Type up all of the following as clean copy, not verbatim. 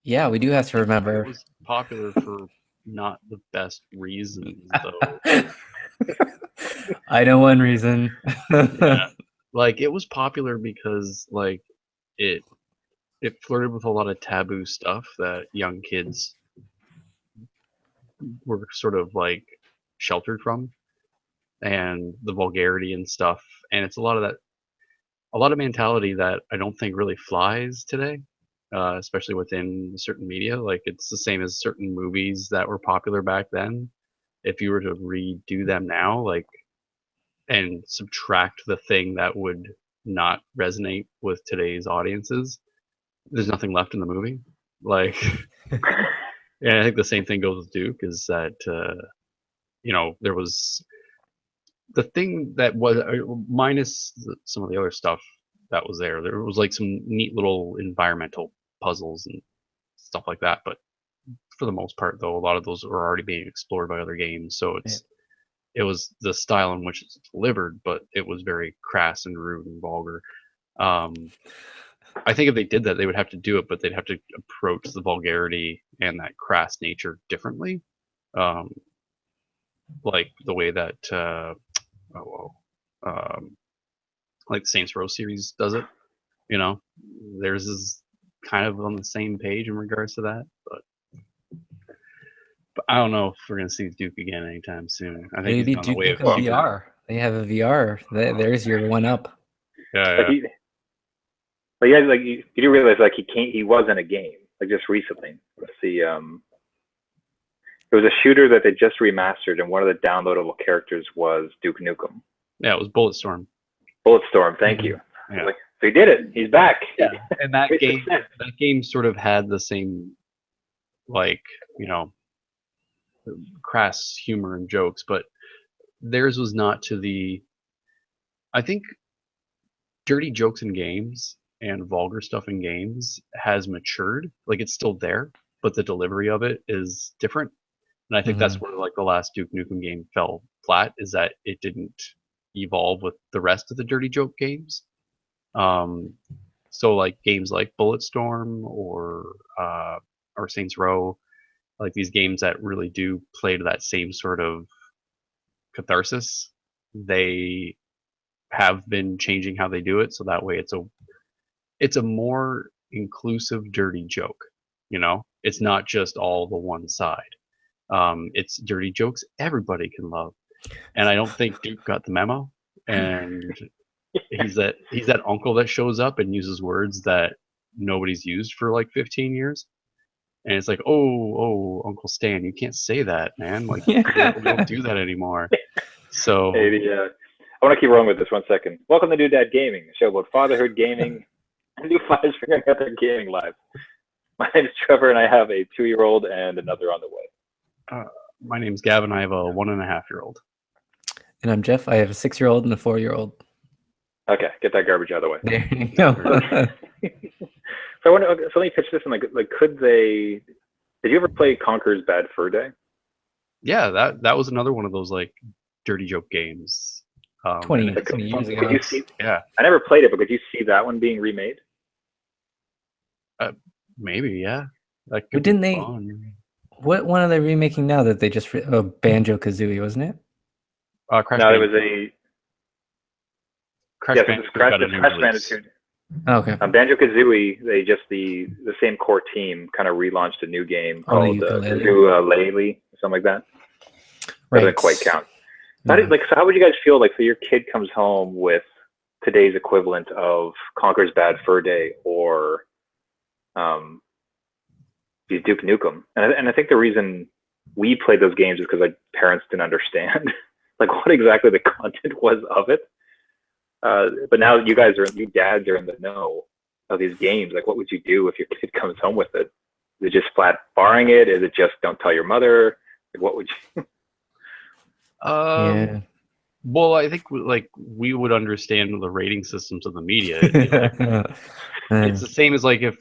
Yeah, we do have to It remember. was popular for not the best reasons, though. I know one reason. Yeah, like it was popular because like it it flirted with a lot of taboo stuff that young kids were sort of like sheltered from, and the vulgarity and stuff. And it's a lot of mentality that I don't think really flies today, especially within certain media. Like it's the same as certain movies that were popular back then. If you were to redo them now, like and subtract the thing that would not resonate with today's audiences, there's nothing left in the movie. Like, and I think the same thing goes with Duke. Is that there was the thing that was minus some of the other stuff that was there. There was like some neat little environmental puzzles and stuff like that. But for the most part, though, a lot of those are already being explored by other games. So Yeah. it was the style in which it's delivered, but it was very crass and rude and vulgar. Um, I think if they did that, they would have to do it, but they'd have to approach the vulgarity and that crass nature differently, um, like the way that oh, um, like the Saints Row series does it. You know, theirs is kind of on the same page in regards to that, but I don't know if we're gonna see Duke again anytime soon. I think It'd he's be gone the Duke way of Nukem Well, cheaper. VR. They have a VR. There's your one up. Yeah, but yeah. yeah, like you do realize like he was in a game like just recently. Let's see, it was a shooter that they just remastered, and one of the downloadable characters was Duke Nukem. Yeah, it was Bulletstorm. Bulletstorm, thank Mhm. you. Yeah, Like, so he did it. He's back. yeah. And that Great game, success. that game sort of had the same like you know crass humor and jokes, but theirs was not to the. I think dirty jokes in games and vulgar stuff in games has matured. Like it's still there, but the delivery of it is different. And I think that's Mhm. where like the last Duke Nukem game fell flat, is that it didn't evolve with the rest of the dirty joke games. Um, so like games like Bulletstorm or Saints Row, like these games that really do play to that same sort of catharsis, they have been changing how they do it, so that way it's a more inclusive dirty joke. It's not just all the one side. It's dirty jokes everybody can love, and I don't think Duke got the memo. And he's that uncle that shows up and uses words that nobody's used for like 15 years, and it's like, oh, Uncle Stan, you can't say that, man. Like we don't do that anymore. So Hey, I want to keep rolling with this 1 second. Welcome to New Dad Gaming, a show about fatherhood, gaming, and new fathers figuring out their gaming lives. My name is Trevor, and I have a 2-year-old and another on the way. uh, my name's Gavin. I have a 1.5-year-old. And I'm Jeff. I have a 6-year-old and a 4-year-old. Okay, get that garbage out of the way. There you go. So I wonder. Okay, so let me pitch this. And like, could they? Did you ever play Conker's Bad Fur Day? Yeah, that was another one of those like dirty joke games. And 20, it's a 20 fun years Could ago. you premise. see? Yeah, I never played it, but could you see that one being remade? uh, maybe. Yeah, that But could be didn't they? fun. What one are they remaking now that they just? Oh, Banjo Kazooie, wasn't it? Crash No, there was Bandicoot. a Crash yes, it was Bandicoot got a new Crash release. Bandicoot. Oh, okay. Banjo Kazooie, they just the same core team kind of relaunched a new game On the called ukulele. Kazoo Laylee, something like that. That doesn't Right. quite count. Yeah. So how would you guys feel like so your kid comes home with today's equivalent of Conker's Bad Fur Day or um, Duke Nukem? And I think the reason we played those games is because like parents didn't understand like what exactly the content was of it. But now you dads are in the know of these games. Like, what would you do if your kid comes home with it? Is it just flat barring it? Is it just don't tell your mother? Like, what would you? Um, Yeah. well, I think like we would understand the rating systems of the media. It'd be like it's the same as like if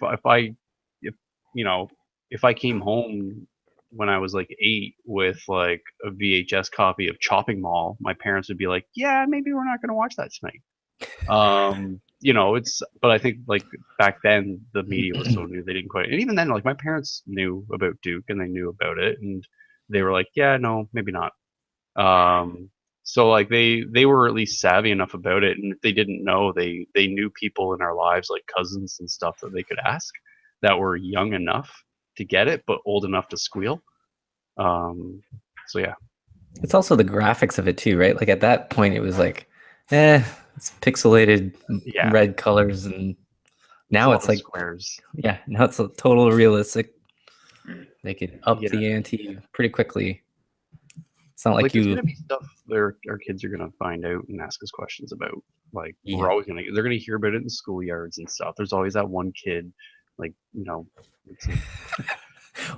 you know if I came home when I was like 8 with like a VHS copy of Chopping Mall, my parents would be like, "Yeah, maybe we're not going to watch that tonight." You know, but I think like back then the media was so new they didn't quite, and even then like my parents knew about Duke and they knew about it and they were like, yeah, no, maybe not. Um, so like they were at least savvy enough about it, and if they didn't know, they knew people in our lives like cousins and stuff that they could ask that were young enough to get it but old enough to squeal. So yeah, It's also the graphics of it too, right? Like at that point, it was like, it's pixelated yeah, red colors, and it's a now lot it's of like, squares. yeah, now it's a total realistic. They could up Yeah, the ante pretty quickly. It's not like like there's you, gonna be stuff there our kids are gonna find out and ask us questions about. Like we're yeah. always gonna they're gonna hear about it in schoolyards and stuff. There's always that one kid, like you know, it's like,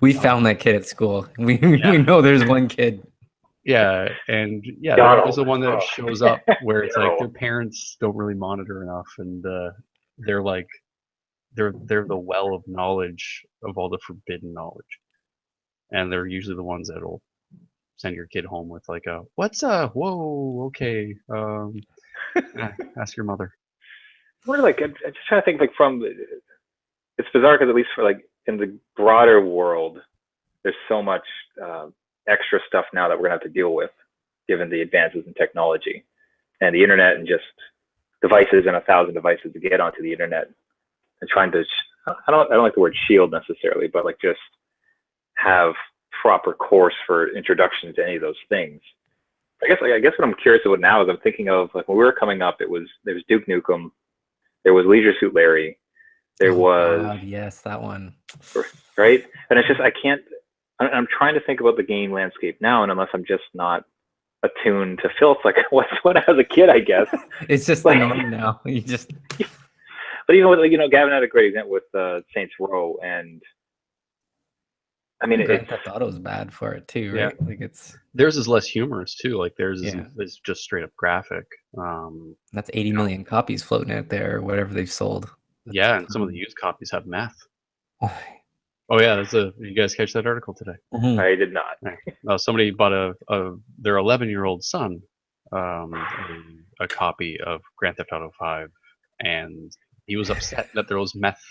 We found um, that kid at school. We yeah, we know there's one kid. yeah, and yeah, there's always Donald. the one that Oh, shows up where it's like no. their parents don't really monitor enough, and they're like they're the well of knowledge of all the forbidden knowledge, and they're usually the ones that'll send your kid home with like a what's whoa okay ask your mother. We're like, I'm just trying to think like it's bizarre because at least for like in the broader world, there's so much extra stuff now that we're gonna have to deal with, given the advances in technology and the internet and just devices and 1,000 devices to get onto the internet and trying to. I don't like the word shield necessarily, but like just have proper course for introduction to any of those things. I guess what I'm curious about now is I'm thinking of like when we were coming up, there was Duke Nukem, there was Leisure Suit Larry, there Oh was God, yes, that one. right, and it's just I can't. I'm trying to think about the game landscape now, and unless I'm just not attuned to filth, like what's what as a kid, I guess. It's just the Like, norm now. You just but even with Gavin had a great example with Saints Row, and I mean even it's Grand Theft Auto is bad for it too, Yeah, right? Like it's theirs is less humorous too. Like theirs yeah. is just straight up graphic. That's 80 You know, million copies floating out there, or whatever they've sold. That's yeah, and some of the used copies have meth. oh, Oh yeah, you guys catch that article today? mhm. I did not. Yeah. Somebody bought their 11-year-old son a copy of Grand Theft Auto 5, and he was upset that there was meth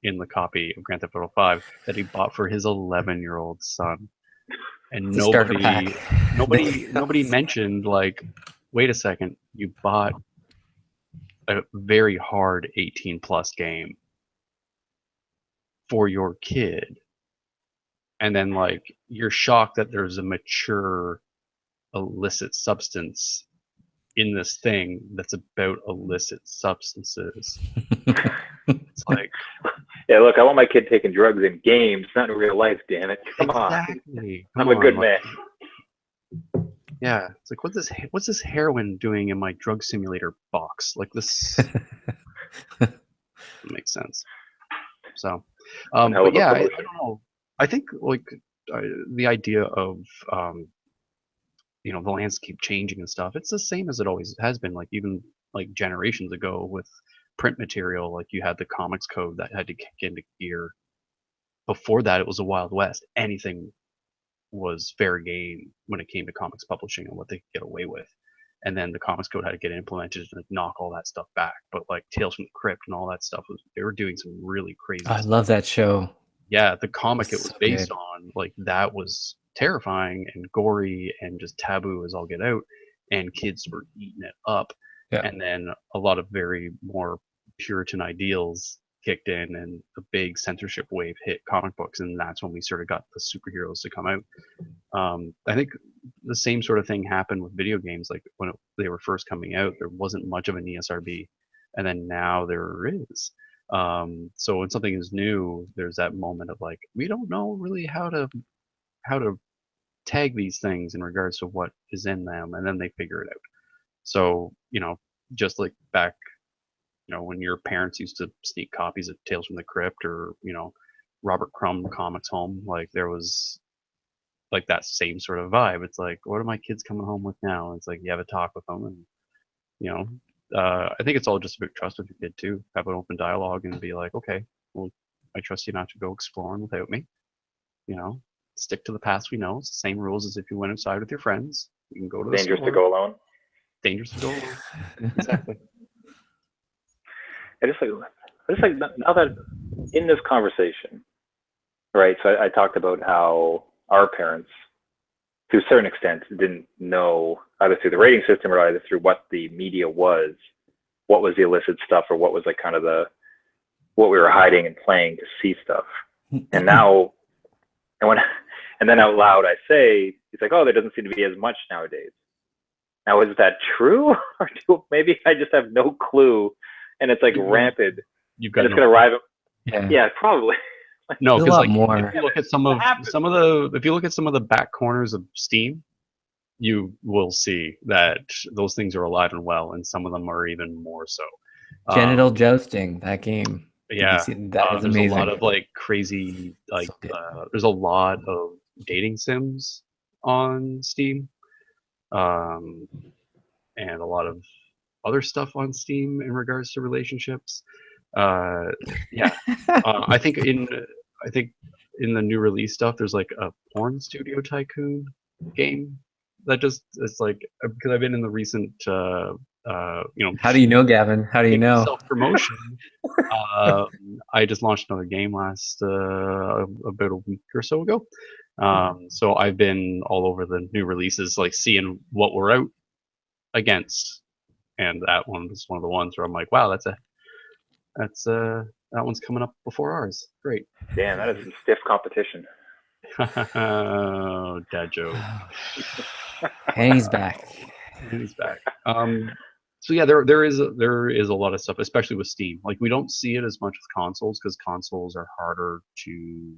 in the copy of Grand Theft Auto 5 that he bought for his 11-year-old son, and It's a starter pack. nobody mentioned like, wait a second, you bought a very hard 18 plus game for your kid, and then like you're shocked that there's a mature illicit substance in this thing that's about illicit substances. It's like Yeah, look, I want my kid taking drugs in games, not in real life. Damn it! Come on, exactly. I'm Come a on, good like man. yeah. It's like what's this heroin doing in my drug simulator box? Like this makes sense. So, One hell but of a yeah, I promotion. don't know. I think like the idea of the landscape changing and stuff. It's the same as it always has been. Like even like generations ago with print material, like you had the comics code that had to kick into gear. Before that, it was a Wild West. Anything was fair game when it came to comics publishing and what they could get away with. And then the comics code had to get implemented and knock all that stuff back. But like Tales from the Crypt and all that stuff they were doing some really crazy I stuff. love that show. Yeah, the comic it It's was so based good. on, like that was terrifying and gory and just taboo as all get out, and kids were eating it up. Yeah. And then a lot of very more Puritan ideals kicked in, and the big censorship wave hit comic books, and that's when we sort of got the superheroes to come out. I think the same sort of thing happened with video games. Like when they were first coming out, there wasn't much of an ESRB, and then now there is. So when something is new, there's that moment of like, we don't know really how to tag these things in regards to what is in them, and then they figure it out. So just like back, when your parents used to sneak copies of Tales from the Crypt or Robert Crumb comics home, like there was like that same sort of vibe. It's like, what are my kids coming home with now? And it's like you have a talk with them, and you know, I think it's all just about trust with your kid too. Have an open dialogue and be like, okay, well, I trust you not to go exploring without me. You know, stick to the paths we know. It's the same rules as if you went outside with your friends. You can go to the Dangerous to store. go alone. Dangerous to go alone. Exactly. I just like now that in this conversation, right? So I talked about how our parents, to a certain extent, didn't know either through the rating system or either through what the media was, what was the illicit stuff or what was like kind of the what we were hiding and playing to see stuff. And now, and when, and then out loud I say, he's like, oh, there doesn't seem to be as much nowadays. Now, is that true, or maybe I just have no clue, and it's like rampant, You've and got it's gonna arrive? Yeah. Yeah, probably. No, There's a because lot like more. if you look at some of the if you look at some of the back corners of Steam, you will see that those things are alive and well, and some of them are even more so. Genital jousting, that game. Did you Yeah, see? That is there's a lot amazing. of like crazy like So good. there's a lot of dating sims on Steam, um, and a lot of other stuff on Steam in regards to relationships. Yeah, I think in the new release stuff, there's like a porn studio tycoon game that just it's like because I've been in the recent How do you know, Gavin? How do you know? self promotion. I just launched another game last about a week or so ago. So I've been all over the new releases, like seeing what we're out against, and that one was one of the ones where I'm like, wow, that one's coming up before ours. Great. Damn, that is some stiff competition. Oh, dad joke. And he's back. And he's back. So yeah, there is a lot of stuff, especially with Steam. Like we don't see it as much with consoles because consoles are harder to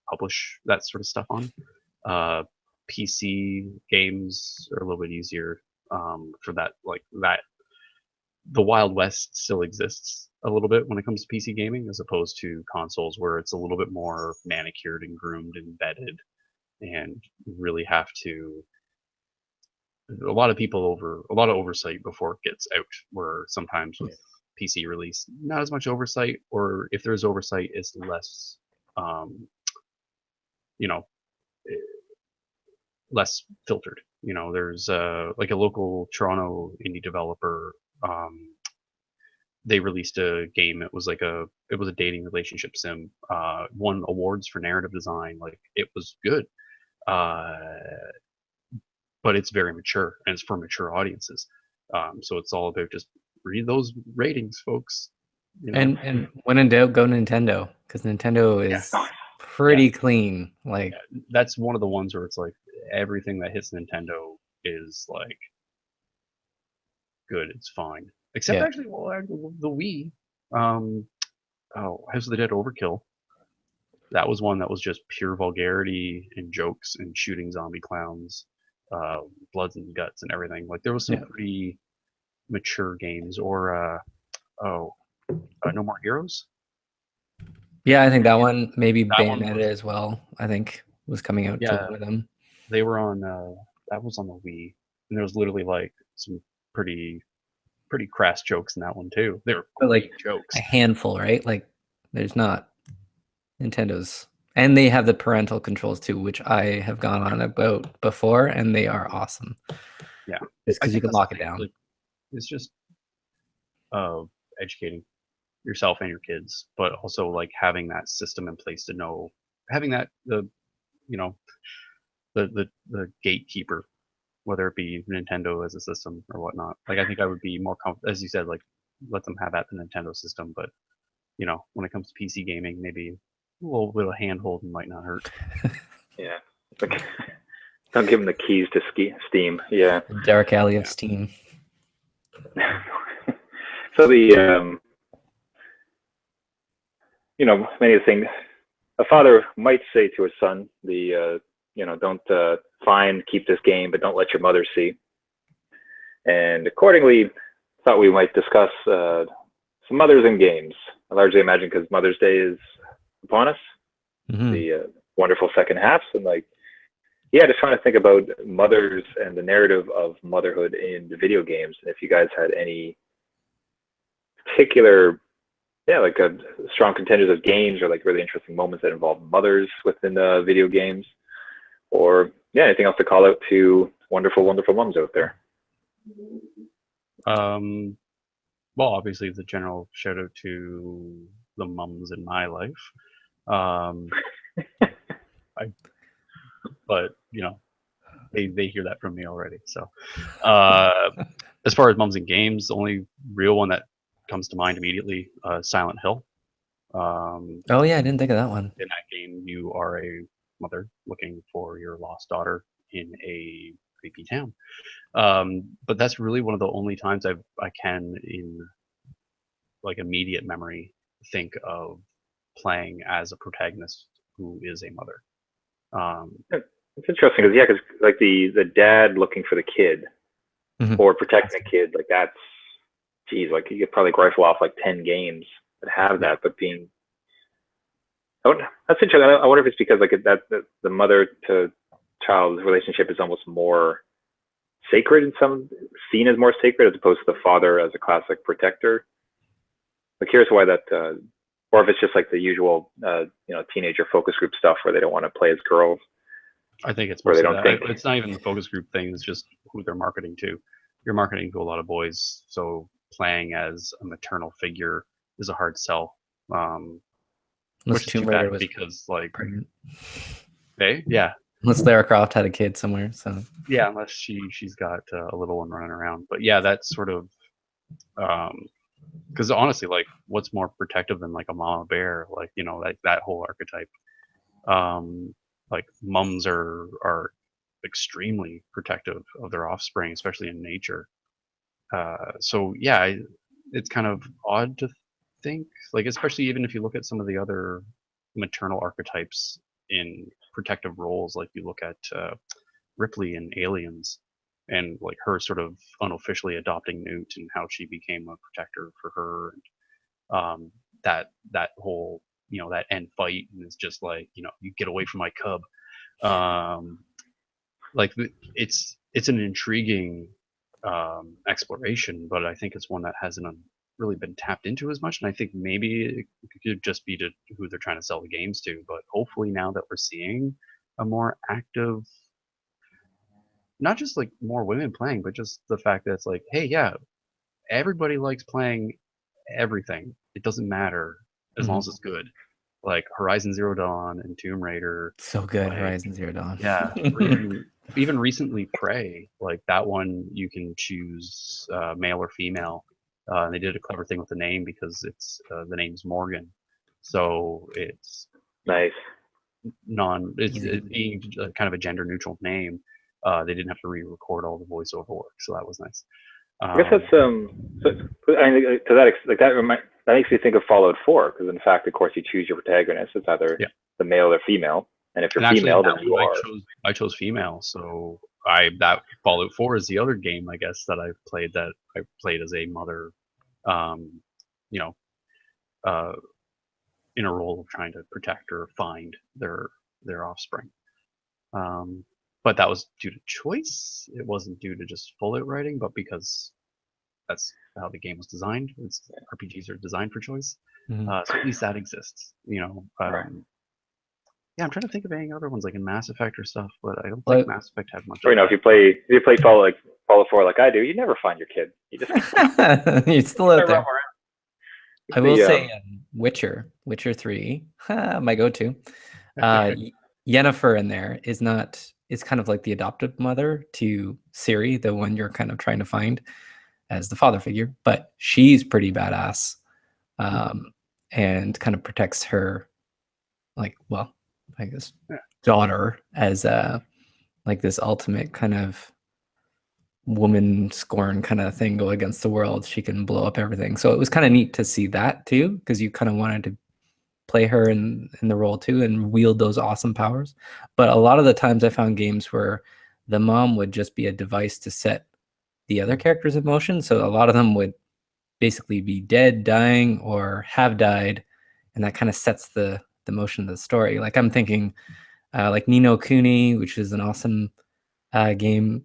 publish that sort of stuff on. PC games are a little bit easier for that. Like that, the Wild West still exists a little bit when it comes to PC gaming, as opposed to consoles where it's a little bit more manicured and groomed and vetted, and really have to a lot of oversight before it gets out. Where sometimes with PC release, not as much oversight, or if there's oversight, it's less, you know, less filtered. You know, there's like a local Toronto indie developer. They released a game. It was a dating relationship sim. Won awards for narrative design. Like it was good. Uh, but it's very mature and it's for mature audiences. So it's all about just read those ratings, folks. You know? And when in doubt, go Nintendo, because Nintendo is pretty clean. Like that's one of the ones where it's like everything that hits Nintendo is like good. It's fine, except actually, well, the Wii. House of the Dead Overkill. That was one that was just pure vulgarity and jokes and shooting zombie clowns, bloods and guts and everything. Like there was some pretty mature games, or No More Heroes. Yeah, I think that one, maybe That one Bayonetta as well, I think was coming out to one of them. They were on that was on the Wii, and there was literally like some pretty crass jokes in that one too. They were like jokes. A handful, right? Like there's not Nintendo's, and they have the parental controls too, which I have gone on about before, and they are awesome. Yeah, just because you can lock it down. Like, it's just educating yourself and your kids, but also like having that system in place to know, having that the gatekeeper, whether it be Nintendo as a system or whatnot. Like I think I would be more comfortable, as you said, like let them have at the Nintendo system, but when it comes to PC gaming, maybe a little bit of hand-holding might not hurt. Yeah. Like, don't give them the keys to Steam. Yeah. The dark alley of Steam. So the many of the things a father might say to his son, don't keep this game, but don't let your mother see. And accordingly, thought we might discuss some mothers in games. I largely imagine because Mother's Day is upon us, the wonderful second half, and just trying to think about mothers and the narrative of motherhood in the video games. And if you guys had any particular, strong contenders of games or like really interesting moments that involve mothers within the video games, or anything else to call out to wonderful, wonderful moms out there. well, obviously the general shout out to the mums in my life. Um, but they hear that from me already. So, as far as mums and games, the only real one that comes to mind immediately, Silent Hill. Oh yeah, I didn't think of that one. In that game, you are a mother looking for your lost daughter in a creepy town. But that's really one of the only times I can, in like immediate memory, think of playing as a protagonist who is a mother. It's interesting because because like the dad looking for the kid or protecting the kid, like that's, geez, like you could probably rifle off like 10 games that have that, but being, that's interesting. I wonder if it's because like the mother to child's relationship is almost more sacred in some, seen as more sacred as opposed to the father as a classic protector. I'm curious why that, or if it's just like the usual, teenager focus group stuff where they don't want to play as girls. I think it's or they mostly don't that. think. It's not even the focus group thing. It's just who they're marketing to. You're marketing to a lot of boys, so playing as a maternal figure is a hard sell. Which is too bad because, like, pregnant. Hey, yeah. Unless Lara Croft had a kid somewhere, so Yeah, unless she's got a little one running around. But yeah, that's sort of because honestly, like, what's more protective than like a mama bear? Like, like that whole archetype. Like mums are extremely protective of their offspring, especially in nature. So yeah, it's kind of odd to think, like, especially even if you look at some of the other maternal archetypes in protective roles, like you look at Ripley in Aliens, and like her sort of unofficially adopting Newt and how she became a protector for her, and that whole that end fight, and it's just like you get away from my cub. Like it's an intriguing exploration, but I think it's one that hasn't really been tapped into as much. And I think maybe it could just be to who they're trying to sell the games to. But hopefully now that we're seeing a more active, not just like more women playing, but just the fact that it's like, hey, yeah, everybody likes playing everything. It doesn't matter as long as it's good. Like Horizon Zero Dawn and Tomb Raider. So good, like, Horizon Zero Dawn. Yeah, or even recently Prey, like that one you can choose male or female. And they did a clever thing with the name because it's the name's Morgan, so it's nice. It's being kind of a gender neutral name. They didn't have to re-record all the voiceover work, so that was nice. I guess that's so, I mean, to that like that makes me think of Fallout 4 because in fact, of course, you choose your protagonist. It's either the male or female, and if you're female, then you are. I chose female, so that Fallout 4 is the other game I guess that I've played that I played as a mother, in a role of trying to protect or find their offspring. But that was due to choice. It wasn't due to just full out writing, but because that's how the game was designed. RPGs are designed for choice. So at least that exists. Right. Yeah, I'm trying to think of any other ones like in Mass Effect or stuff, but I don't think Mass Effect had much. Or if you play Fallout 4 like I do, you never find your kid. You just you're still out there. I will say Witcher 3, my go-to. Yennefer in there is kind of like the adoptive mother to Ciri, the one you're kind of trying to find as the father figure, but she's pretty badass, and kind of protects her, like, well, I guess daughter as like this ultimate kind of woman scorn kind of thing go against the world. She can blow up everything. So it was kind of neat to see that too, because you kind of wanted to play her in the role too and wield those awesome powers. But a lot of the times I found games where the mom would just be a device to set the other characters in motion. So a lot of them would basically be dead, dying, or have died, and that kind of sets the motion of the story. Like I'm thinking like Ni no Kuni, which is an awesome game.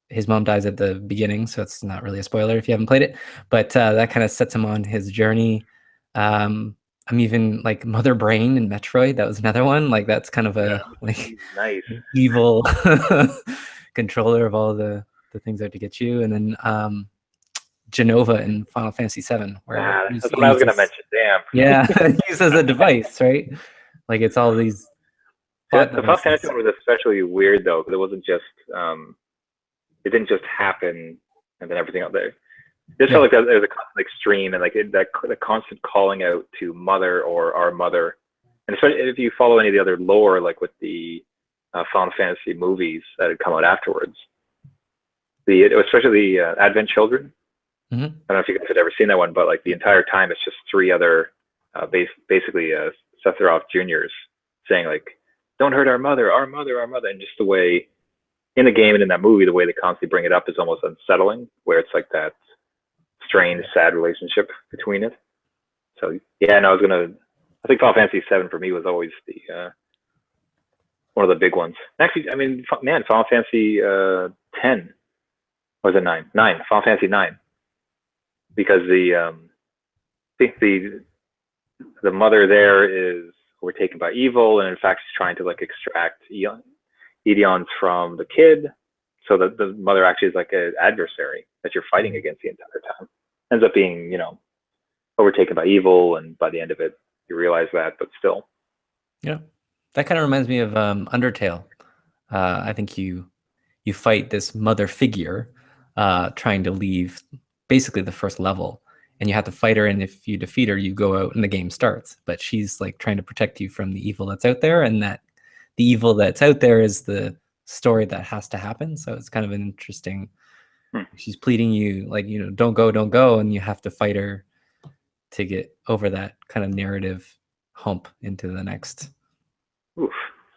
His mom dies at the beginning, so it's not really a spoiler if you haven't played it, but that kind of sets him on his journey. I'm even like Mother Brain in Metroid. That was another one. Like that's kind of a like nice evil controller of all the things that to get you. And then Genova in Final Fantasy VII, where Ah, he's that's what I was used gonna as, mention. Damn. yeah, used as a device, right? Like it's all these plot The Final Fantasy devices. one was especially weird though, because it wasn't just it didn't just happen and then everything out there. This felt Yeah. like there was a constant extreme and like the constant calling out to mother or our mother, and especially if you follow any of the other lore, like with the Final Fantasy movies that had come out afterwards, especially the Advent Children. Hmm. I don't know if you guys had ever seen that one, but like the entire time it's just three other basically Sephiroth juniors saying like, "Don't hurt our mother, our mother, our mother," and just the way in the game and in that movie, the way they constantly bring it up is almost unsettling, where it's like that strained, sad relationship between it. So yeah, no, I think Final Fantasy VII for me was always the one of the big ones. Actually, I mean, man, Final Fantasy 10 was it 9? 9, Final Fantasy 9, because the mother there is overtaken by evil, and in fact, she's trying to like extract Edeons from the kid. So the mother actually is like an adversary that you're fighting against the entire time. Ends up being, overtaken by evil, and by the end of it, you realize that, but still. Yeah. That kind of reminds me of Undertale. I think you fight this mother figure trying to leave basically the first level, and you have to fight her, and if you defeat her, you go out and the game starts. But she's like trying to protect you from the evil that's out there, and that the evil that's out there is the story that has to happen. So it's kind of an interesting. She's pleading you like, don't go, and you have to fight her to get over that kind of narrative hump into the next. Oof,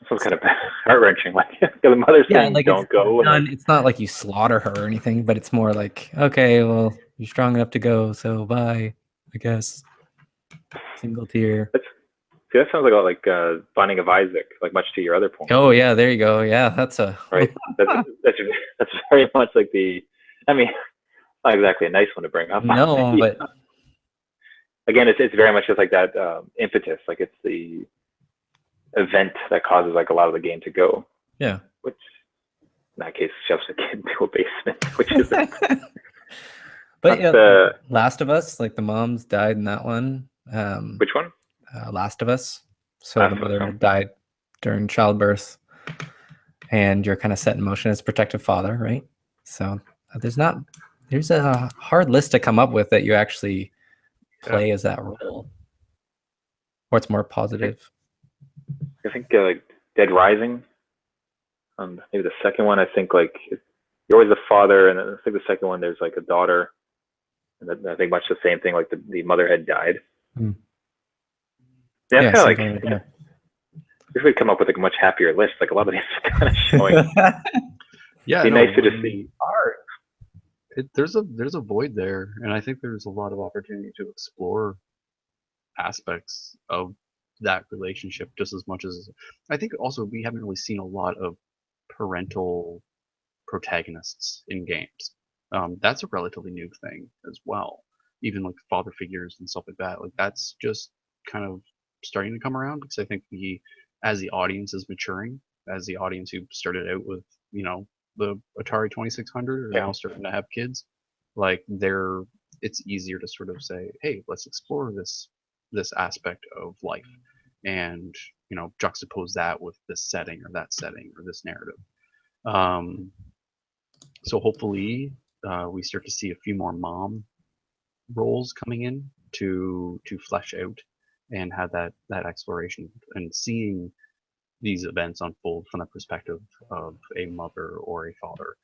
some kind of heart wrenching. Like the mother saying, Like "Don't go," and like it's not like you slaughter her or anything, but it's more like, okay, well, you're strong enough to go, so bye, I guess. Single tier. see, that sounds like Binding of Isaac, like much to your other point. Oh yeah, there you go. Yeah, that's a right. That's very much like I mean, not exactly a nice one to bring up. No, but again, it's very much just like that impetus. Like it's the event that causes like a lot of the game to go. Yeah. Which in that case shoves a kid into a basement, which is. But yeah, Last of Us, like the moms died in that one. Which one? Last of Us. So the mother died during childbirth, and you're kind of set in motion as protective father, right? So there's a hard list to come up with that you actually play as that role, or it's more positive. I think like Dead Rising. Maybe the second one. I think like you're always the father, and I think the second one there's like a daughter, and I think much the same thing. Like the mother had died. Mm. Yeah, it's kind of like if we come up with like a much happier list, like a lot of these are kind of showing. Yeah, be nice to just see art. There's a void there, and I think there's a lot of opportunity to explore aspects of that relationship just as much as I think also we haven't really seen a lot of parental protagonists in games. That's a relatively new thing as well. Even like father figures and stuff like that. Like that's just kind of starting to come around because I think as the audience is maturing, as the audience who started out with the Atari 2600 are now starting to have kids, like it's easier to sort of say, hey, let's explore this aspect of life and juxtapose that with this setting or that setting or this narrative. So hopefully we start to see a few more mom roles coming in to flesh out and have that exploration and seeing these events unfold from the perspective of a mother or a father.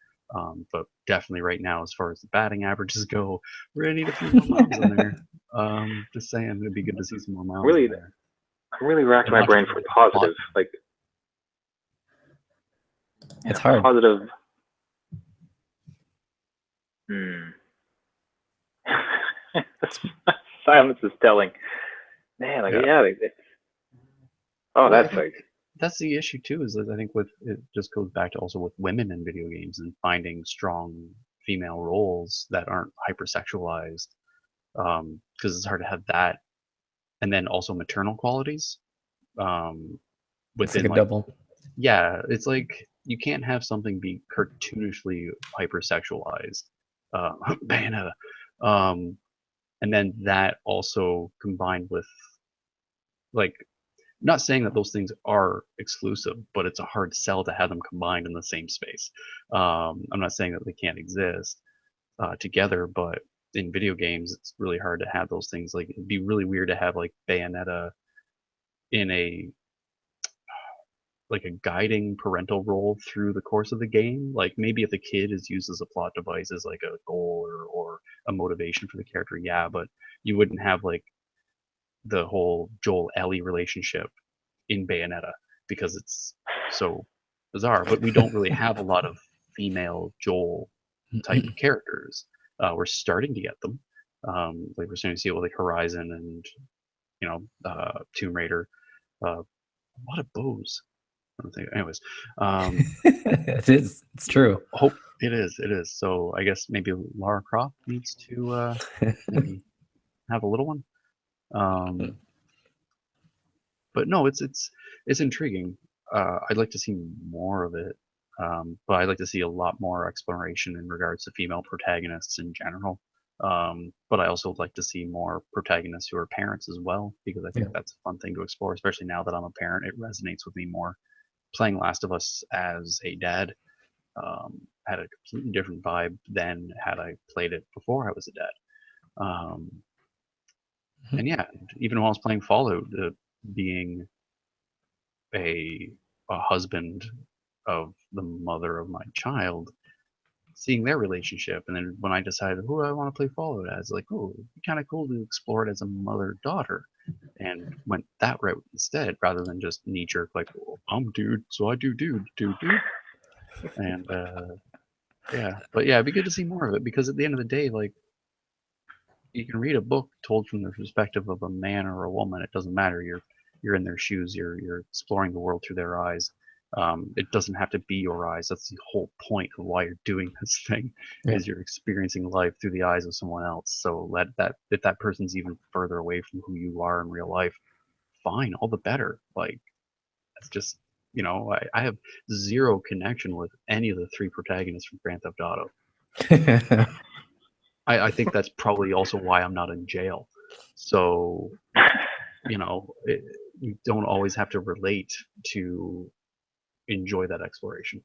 But definitely right now, as far as the batting averages go, we're gonna need a few more moms in there. Just saying, it'd be good to see some more moms really, in there. I'm really racking my brain for positive. Like it's hard. Positive. Silence is telling. Man, like that's the issue too. Is that I think it just goes back to also with women in video games and finding strong female roles that aren't hypersexualized, because it's hard to have that, and then also maternal qualities. It's like a double. Yeah, it's like you can't have something be cartoonishly hypersexualized. Bayonetta. And then that also combined with like, not saying that those things are exclusive, but it's a hard sell to have them combined in the same space. I'm not saying that they can't exist together, but in video games, it's really hard to have those things. Like, it'd be really weird to have like Bayonetta in a like a guiding parental role through the course of the game. Like, maybe if the kid is used as a plot device, as like a goal or a motivation for the character, yeah, but you wouldn't have like the whole Joel Ellie relationship in Bayonetta because it's so bizarre. But we don't really have a lot of female Joel type characters. We're starting to get them. Like, we're starting to see it with like Horizon and Tomb Raider. A lot of bows. I don't think. Anyways, It is. It's true. hope it is. It is. So I guess maybe Lara Croft needs to maybe have a little one. But no, it's intriguing. I'd like to see more of it, but I'd like to see a lot more exploration in regards to female protagonists in general. But I also would like to see more protagonists who are parents as well, because I think Yeah. that's a fun thing to explore, especially now that I'm a parent. It resonates with me more. Playing Last of Us as a dad had a completely different vibe than had I played it before I was a dad. Um, and yeah, even while I was playing Fallout, being a husband of the mother of my child, seeing their relationship, and then when I decided who I want to play Fallout as, like, oh, it'd be kind of cool to explore it as a mother-daughter, and went that route instead, rather than just knee-jerk like, well, I'm dude, so I do dude, and yeah, but yeah, it'd be good to see more of it because at the end of the day, like, you can read a book told from the perspective of a man or a woman. It doesn't matter. You're in their shoes. You're exploring the world through their eyes. It doesn't have to be your eyes. That's the whole point of why you're doing this thing, Yeah. is you're experiencing life through the eyes of someone else. So let that if that person's even further away from who you are in real life, fine, all the better. Like, it's just, I have zero connection with any of the three protagonists from Grand Theft Auto. I think that's probably also why I'm not in jail. So, you don't always have to relate to enjoy that exploration.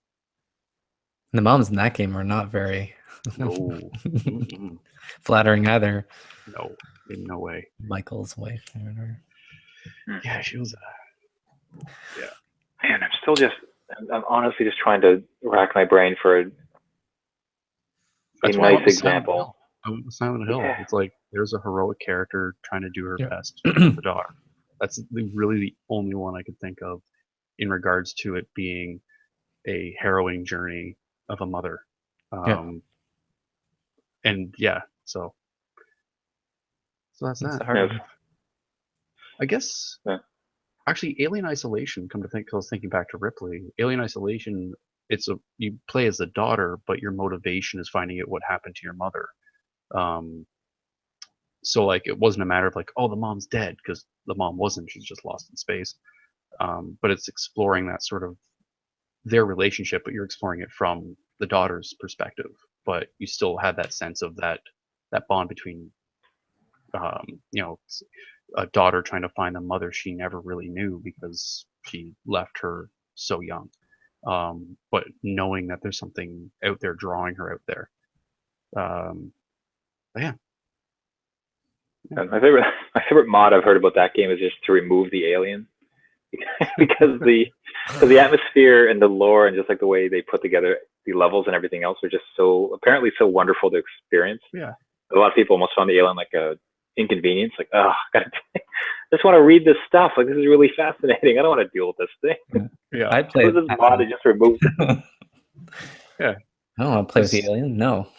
The moms in that game are not very No, mm-mm. flattering either. No, in no way. Michael's wife. I don't know. Yeah, she was. Yeah. Man, I'm honestly just trying to rack my brain for a That's why I nice went with Silent example. Hill. I went with Silent Hill. Yeah. It's like there's a heroic character trying to do her Yeah. best with the daughter. That's really the only one I could think of in regards to it being a harrowing journey of a mother. And yeah, so that's It's that. hard. Yes. I guess Yeah. actually Alien Isolation, come to think, 'cause I was thinking back to Ripley. Alien Isolation, you play as the daughter, but your motivation is finding out what happened to your mother. So like, it wasn't a matter of like, oh, the mom's dead, because the mom wasn't, she's just lost in space. But it's exploring that sort of their relationship, but you're exploring it from the daughter's perspective. But you still had that sense of that bond between, a daughter trying to find the mother she never really knew because she left her so young. But knowing that there's something out there drawing her out there. But yeah. And my favorite mod I've heard about that game is just to remove the alien because the atmosphere and the lore and just like the way they put together the levels and everything else are just apparently so wonderful to experience. Yeah. A lot of people almost found the alien like a inconvenience, like, oh, I just want to read this stuff. Like, this is really fascinating. I don't want to deal with this thing. Yeah. I played this mod is just removed. Yeah. I don't want to play with the alien. No.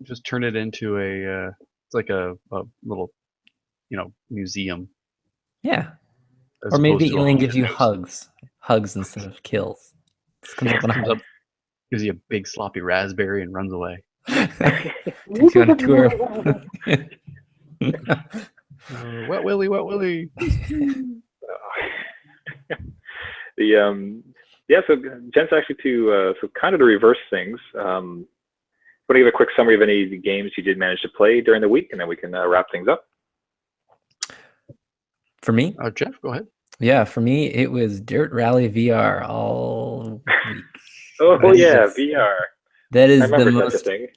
Just turn it into it's like a little, museum. Yeah. As Or maybe opposed the to a alien gives you haunted house. hugs instead of kills. Just comes up on a Comes hug. up, gives you a big sloppy raspberry and runs away. Takes you on a tour. Wet Willy, Wet Willy. So Jen's actually so kind of to reverse things. want to give a quick summary of any of the games you did manage to play during the week, and then we can wrap things up. For me, Jeff, go ahead. yeah, for me it was Dirt Rally VR all week. Oh yeah, VR. That I is the remember such a thing.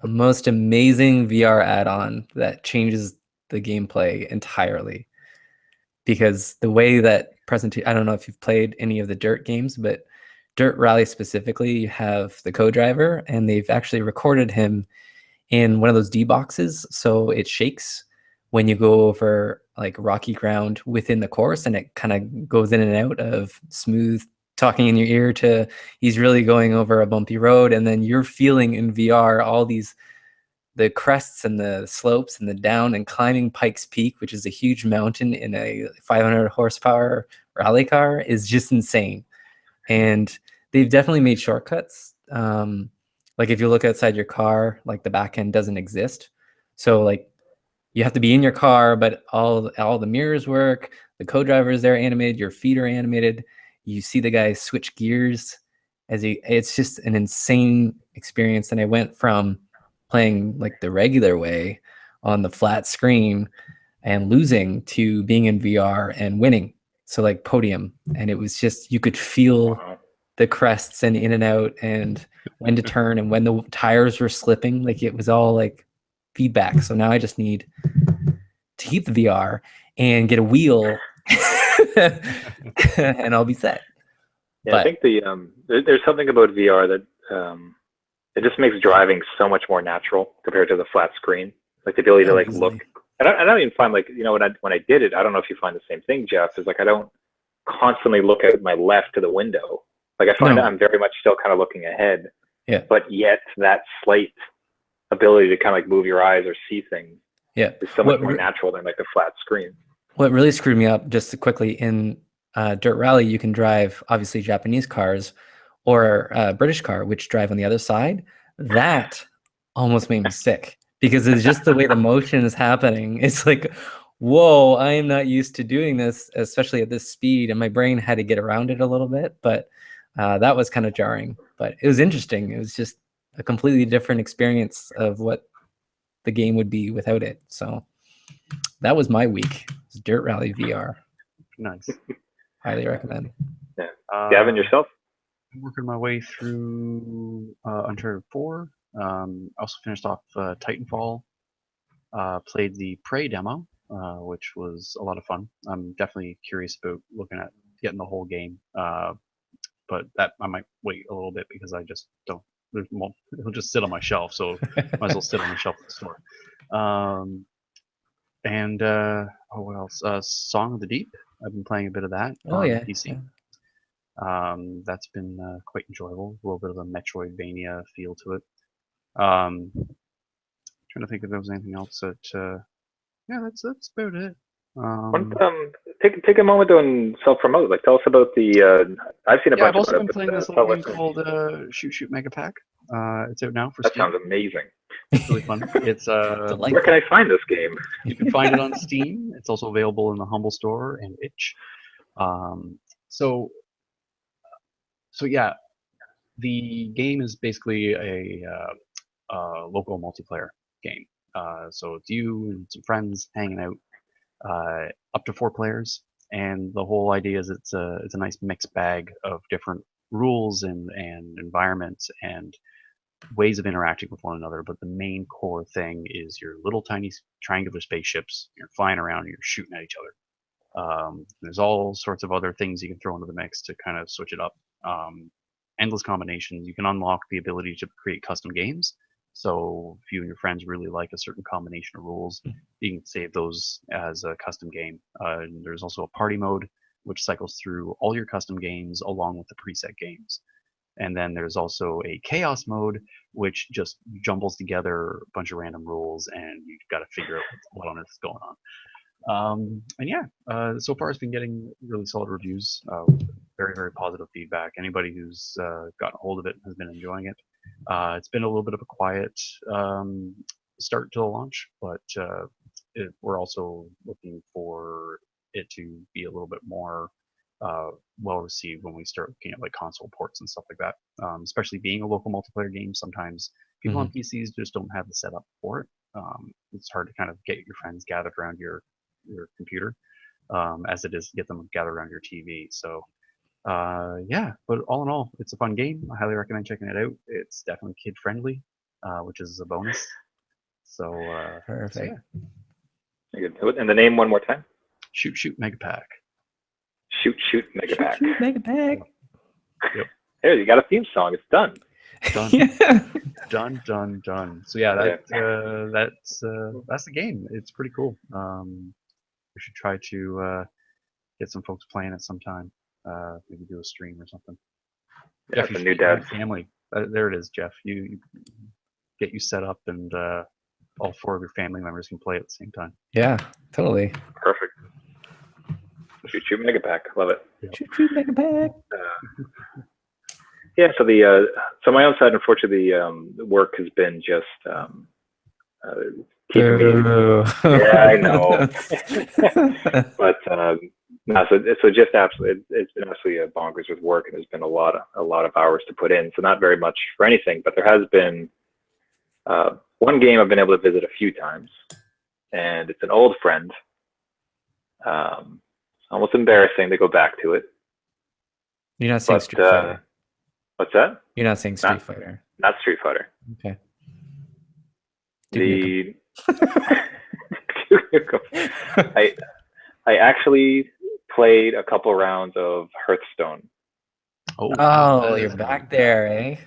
most amazing VR add-on that changes the gameplay entirely. Because the way that I don't know if you've played any of the Dirt games, but Dirt Rally specifically, you have the co-driver, and they've actually recorded him in one of those D boxes, so it shakes when you go over like rocky ground within the course, and it kind of goes in and out of smooth talking in your ear to he's really going over a bumpy road, and then you're feeling in VR all the crests and the slopes and the down and climbing Pikes Peak, which is a huge mountain in a 500 horsepower rally car, is just insane. And they've definitely made shortcuts. Like if you look outside your car, like the back end doesn't exist. So like you have to be in your car, but all the mirrors work. The co-driver is there animated. Your feet are animated. You see the guy switch gears it's just an insane experience. And I went from playing like the regular way on the flat screen and losing to being in VR and winning. So like podium. And it was just, you could feel the crests and in and out and when to turn and when the tires were slipping. Like it was all like feedback. So now I just need to keep the VR and get a wheel and I'll be set. Yeah, but I think there's something about VR that it just makes driving so much more natural compared to the flat screen. Like the ability to like look. And I don't even find like, you know, when I did it, I don't know if you find the same thing, Jeff, is like I don't constantly look at my left to the window. Like I find that I'm very much still kind of looking ahead. Yeah. But yet that slight ability to kind of like move your eyes or see things is so much more natural than like the flat screen. What really screwed me up, just quickly, in Dirt Rally, you can drive obviously Japanese cars or a British car, which drive on the other side. That almost made me sick because it's just the way the motion is happening. It's like, whoa, I am not used to doing this, especially at this speed. And my brain had to get around it a little bit, but that was kind of jarring. But it was interesting. It was just a completely different experience of what the game would be without it. So that was my week. It was Dirt Rally VR. Nice. Highly recommend. Yeah. Gavin, yourself? I'm working my way through Uncharted 4. Also finished off Titanfall. Played the Prey demo, which was a lot of fun. I'm definitely curious about looking at getting the whole game. But that I might wait a little bit because I just don't. It'll just sit on my shelf, so might as well sit on the shelf at the store. What else? Song of the Deep. I've been playing a bit of that on PC. Yeah. That's been quite enjoyable. A little bit of a Metroidvania feel to it. Trying to think if there was anything else that. Yeah, that's about it. Take a moment though and self-promote. Like, tell us about the. I've seen a bunch. I've also been playing this little game called Shoot Mega Pack. It's out now for Steam. That sounds amazing. It's really fun. It's where can I find this game? You can find it on Steam. It's also available in the Humble Store and itch. So yeah, the game is basically a local multiplayer game. So it's you and some friends hanging out, up to 4 players, and the whole idea is it's a nice mixed bag of different rules and environments and ways of interacting with one another. But the main core thing is your little tiny triangular spaceships. You're flying around and you're shooting at each other. There's all sorts of other things you can throw into the mix to kind of switch it up. Endless combinations. You can unlock the ability to create custom games. So if you and your friends really like a certain combination of rules, you can save those as a custom game. There's also a party mode, which cycles through all your custom games along with the preset games. And then there's also a chaos mode, which just jumbles together a bunch of random rules, and you've got to figure out what on earth is going on. So far it's been getting really solid reviews, very, very positive feedback. Anybody who's gotten a hold of it has been enjoying it. It's been a little bit of a quiet start to the launch, but we're also looking for it to be a little bit more well received when we start looking at like console ports and stuff like that. Especially being a local multiplayer game, sometimes People on PCs just don't have the setup for it. It's hard to kind of get your friends gathered around your computer, as it is to get them gathered around your TV. So yeah, but all in all, it's a fun game. I highly recommend checking it out. It's definitely kid friendly, which is a bonus. So, Perfect. So yeah. And the name one more time? Shoot Mega Pack. Shoot Mega Pack. Shoot Mega Pack. Yep. There, you got a theme song. It's done. Done. Yeah. Done. So yeah, that's the game. It's pretty cool. We should try to get some folks playing it sometime. Maybe do a stream or something. Yeah, Jeff, some new dads. Family. There it is, Jeff. You get you set up, and all 4 of your family members can play at the same time. Yeah, totally. Perfect. Shoot Mega Pack. Love it. Yep. Shoot Mega Pack. Yeah, so so my own side, unfortunately, the work has been just keeping me. Yeah, I know. But no, so just absolutely, it's been absolutely bonkers with work, and there's been a lot of hours to put in. So not very much for anything, but there has been one game I've been able to visit a few times, and it's an old friend. It's almost embarrassing to go back to it. You're not saying Street Fighter. What's that? You're not saying Street Fighter. Not Street Fighter. Okay. I actually played a couple rounds of Hearthstone. Oh, you're back there, eh?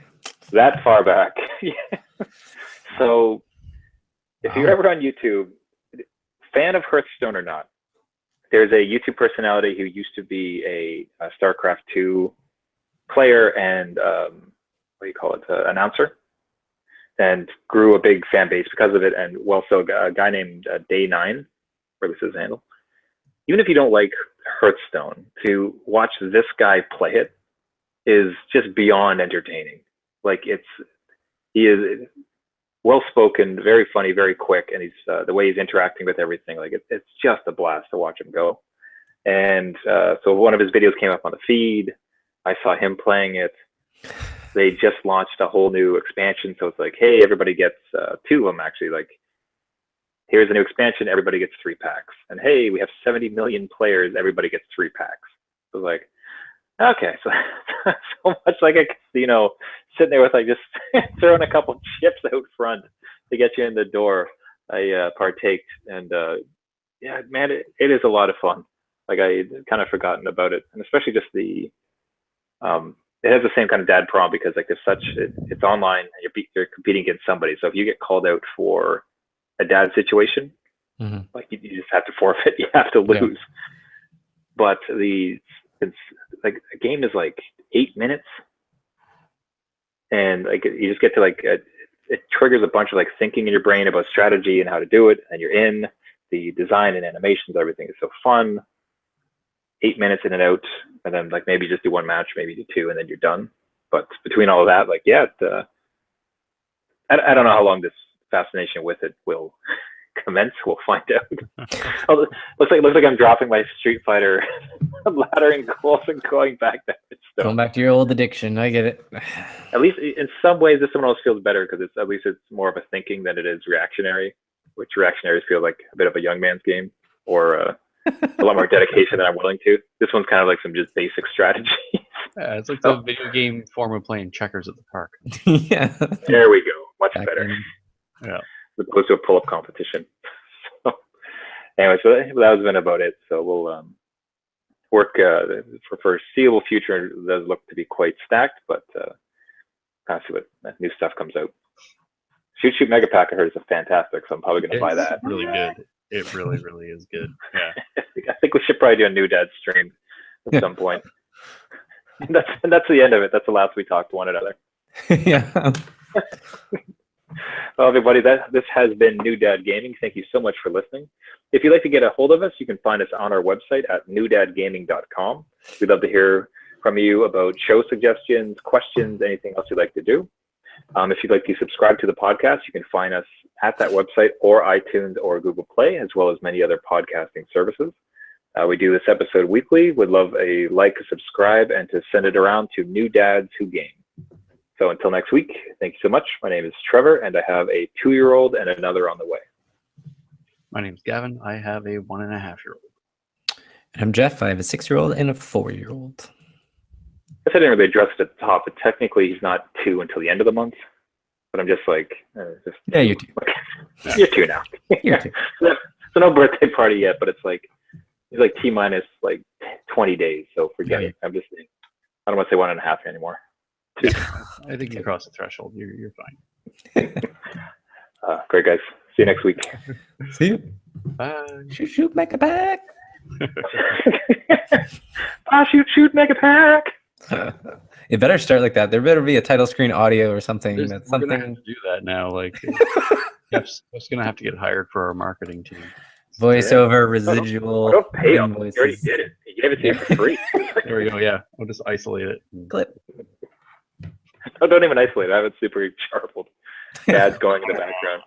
That far back. Yeah. So if you're ever on YouTube, fan of Hearthstone or not, there's a YouTube personality who used to be a StarCraft 2 player and announcer, and grew a big fan base because of it. And so a guy named Day9, or this is his handle. Even if you don't like Hearthstone, to watch this guy play it is just beyond entertaining. Like he is well spoken, very funny, very quick, and he's the way he's interacting with everything. Like it's just a blast to watch him go. And so one of his videos came up on the feed. I saw him playing it. They just launched a whole new expansion, so it's like, hey, everybody gets 2 of them actually. Like, here's a new expansion, everybody gets 3 packs. And hey, we have 70 million players, everybody gets 3 packs. So it was like, okay, so so much like a casino, sitting there with like just throwing a couple chips out front to get you in the door. I partaked, and yeah, man, it is a lot of fun. Like I kind of forgotten about it, and especially just the it has the same kind of dad problem, because like it's online and you're competing against somebody. So if you get called out for a dad situation, like you just have to forfeit, you have to lose. Yeah. But it's like a game is like 8 minutes, and like you just get to like it triggers a bunch of like thinking in your brain about strategy and how to do it, and you're in. The design and animations, everything is so fun. 8 minutes in and out, and then like maybe just do 1 match, maybe do 2, and then you're done. But between all of that, like yeah, I don't know how long this fascination with it will commence. We'll find out. looks like I'm dropping my Street Fighter ladder and goals and going back to it. So, going back to your old addiction. I get it. At least in some ways, this one almost feels better, because at least it's more of a thinking than it is reactionary, which reactionaries feel like a bit of a young man's game, or a lot more dedication than I'm willing to. This one's kind of like some just basic strategy. Yeah, it's like the video game form of playing checkers at the park. Yeah. There we go. Much better. Yeah. As opposed to a pull-up competition. So, anyway, so that has been about it. So we'll work for foreseeable future. It does look to be quite stacked, but kind of see what new stuff comes out. Shoot Mega Pack, I heard, is fantastic, so I'm probably going to buy that. It's really good. It really, really is good. Yeah. I think we should probably do a New Dad stream at some point. And that's the end of it. That's the last we talk to one another. Yeah. Well, everybody, this has been New Dad Gaming. Thank you so much for listening. If you'd like to get a hold of us, you can find us on our website at newdadgaming.com. We'd love to hear from you about show suggestions, questions, anything else you'd like to do. If you'd like to subscribe to the podcast, you can find us at that website, or iTunes or Google Play, as well as many other podcasting services. We do this episode weekly. Would love a like, subscribe, and to send it around to new dads who game. So until next week, thank you so much. My name is Trevor, and I have a 2-year-old and another on the way. My name's Gavin. I have a 1.5-year-old. And I'm Jeff. I have a 6-year-old and a 4-year-old. I didn't really address it at the top, but technically he's not 2 until the end of the month. But I'm just like, yeah, you're 2. You're 2 now. You're 2. So no birthday party yet, but it's like he's like T minus like 20 days. So forget it. I'm just saying. I don't want to say 1.5 anymore. 2. I think you crossed the threshold. You're fine. Great guys. See you next week. See you. Bye. Shoot, make a pack. Shoot, make a pack. It better start like that. There better be a title screen audio or something. We're That's gonna something. have to do that now. Like, Jeff's gonna have to get hired for our marketing team. Voiceover, residual. Don't pay him. invoices. You already did it. He gave it to you for free. There we go. Yeah, we'll just isolate it. Clip. Oh, don't even isolate it. I have it super sharpened. Ads going in the background.